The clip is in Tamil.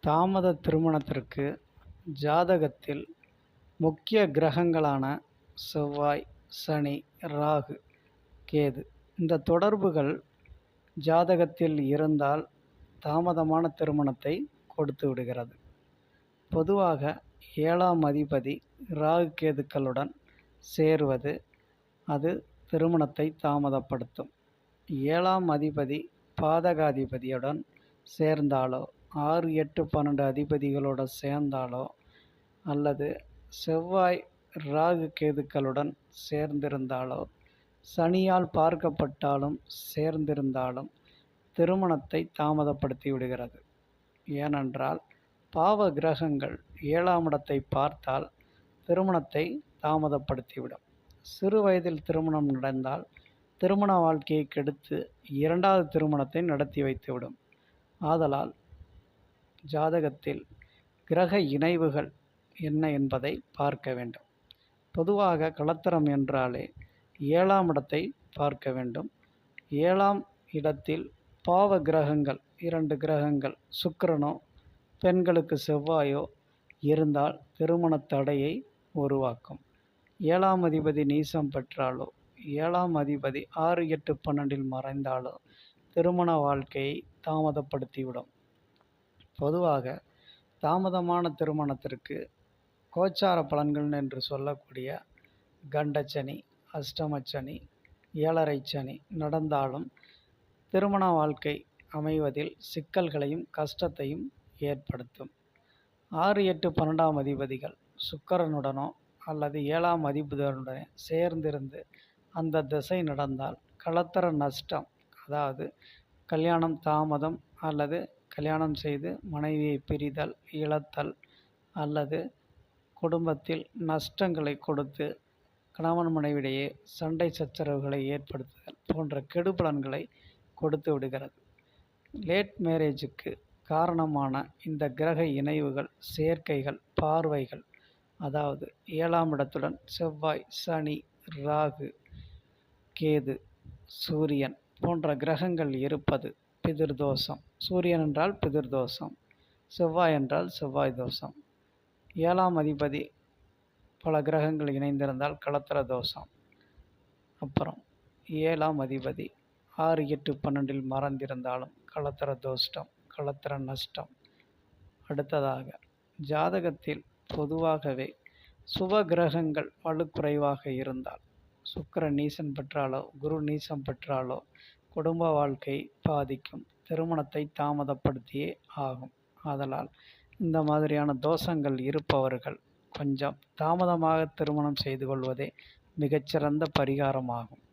தாமத திருமணத்திற்கு ஜாதகத்தில் முக்கிய கிரகங்களான செவ்வாய், சனி, ராகு, கேது இந்த தொடர்புகள் ஜாதகத்தில் இருந்தால் தாமதமான திருமணத்தை கொடுத்து விடுகிறது. பொதுவாக 7ஆம் அதிபதி ராகு கேதுக்களுடன் சேருவது அது திருமணத்தை தாமதப்படுத்தும். 7ஆம் அதிபதி பாதகாதிபதியுடன் சேர்ந்தாலோ 6, 8, 12 அதிபதிகளோடு சேர்ந்தாலோ அல்லது செவ்வாய் ராகு கேதுக்களுடன் சேர்ந்திருந்தாலோ சனியால் பார்க்கப்பட்டாலும் சேர்ந்திருந்தாலும் திருமணத்தை தாமதப்படுத்தி விடுகிறது. ஏனென்றால் பாவ கிரகங்கள் 7ஆம் இடத்தை பார்த்தால் திருமணத்தை தாமதப்படுத்திவிடும். சிறு வயதில் திருமணம் நடந்தால் திருமண வாழ்க்கையை கெடுத்து 2வது திருமணத்தை நடத்தி வைத்துவிடும். ஆதலால் ஜாதகத்தில் கிரக இணைவுகள் என்ன என்பதை பார்க்க வேண்டும். பொதுவாக களத்திரம் என்றாலே 7ஆம் இடத்தை பார்க்க வேண்டும். 7ஆம் இடத்தில் பாவ கிரகங்கள் 2 கிரகங்கள் சுக்கிரனோ பெண்களுக்கு செவ்வாயோ இருந்தால் திருமண தடையை உருவாக்கும். 7ஆம் அதிபதி நீசம் பெற்றாலோ 7ஆம் அதிபதி 6, 8, 12 மறைந்தாலோ திருமண வாழ்க்கையை தாமதப்படுத்திவிடும். பொதுவாக தாமதமான திருமணத்திற்கு கோச்சார பலன்கள் என்று சொல்லக்கூடிய கண்டச்சனி, அஷ்டமச்சனி, 7.5 சனி நடந்தாலும் திருமண வாழ்க்கை அமைவதில் சிக்கல்களையும் கஷ்டத்தையும் ஏற்படுத்தும். 6, 8, 12ஆம் அதிபதிகள் சுக்கிரனுடனோ அல்லது 7ஆம் அதிபதியுடனே சேர்ந்திருந்து அந்த திசை நடந்தால் களத்திர நஷ்டம், அதாவது கல்யாணம் தாமதம் அல்லது கல்யாணம் செய்து மனைவியை பிரிதல், இழத்தல் அல்லது குடும்பத்தில் நஷ்டங்களை கொடுத்து கணவன் மனைவிடையே சண்டை சச்சரவுகளை ஏற்படுத்துதல் போன்ற கெடுபலன்களை கொடுத்து விடுகிறது. லேட் மேரேஜுக்கு காரணமான இந்த கிரக இணைவுகள், சேர்க்கைகள், பார்வைகள், அதாவது 7ஆம் இடத்துடன் செவ்வாய், சனி, ராகு, கேது, சூரியன் போன்ற கிரகங்கள் இருப்பது பிதிர்தோஷம். சூரியன் என்றால் பிதிர்தோஷம், செவ்வாய் என்றால் செவ்வாய் தோஷம். 7ஆம் அதிபதி பல கிரகங்கள் இணைந்திருந்தால் களத்திர தோஷம். அப்புறம் 7ஆம் அதிபதி 6, 8, 12 மறைந்திருந்தாலும் களத்திர தோஷ்டம், களத்திர நஷ்டம். அடுத்ததாக ஜாதகத்தில் பொதுவாகவே சுப கிரகங்கள் வலுக்குறைவாக இருந்தால், சுக்கிரன் நீசம் பெற்றாலோ குரு நீசம் பெற்றாலோ குடும்ப வாழ்க்கை பாதிக்கும், திருமணத்தை தாமதப்படுத்தியே ஆகும். ஆதலால் இந்த மாதிரியான தோஷங்கள் இருப்பவர்கள் கொஞ்சம் தாமதமாக திருமணம் செய்து கொள்வதே மிகச்சிறந்த பரிகாரமாகும்.